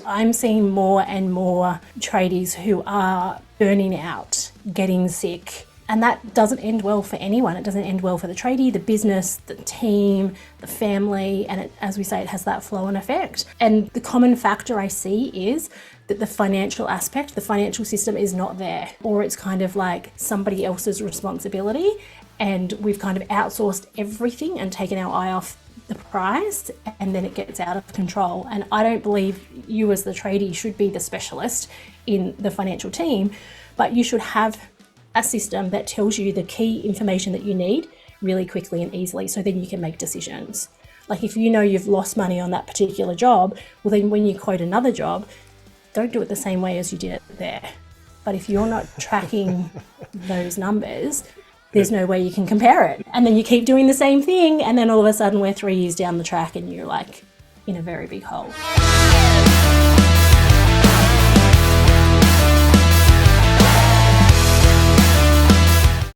I'm seeing more and more tradies who are burning out, getting sick, and that doesn't end well for anyone. It doesn't end well for the tradie, the business, the team, the family, and as we say, it has that flow-on effect. And the common factor I see is that the financial aspect, the financial system is not there, or it's kind of like somebody else's responsibility, and we've kind of outsourced everything and taken our eye off the prize, and then it gets out of control. And I don't believe you as the tradie should be the specialist in the financial team, but you should have a system that tells you the key information that you need really quickly and easily, so then you can make decisions. Like if you know you've lost money on that particular job, well then when you quote another job, don't do it the same way as you did it there. But if you're not tracking those numbers, there's no way you can compare it. And then you keep doing the same thing, and then all of a sudden we're 3 years down the track and you're like in a very big hole.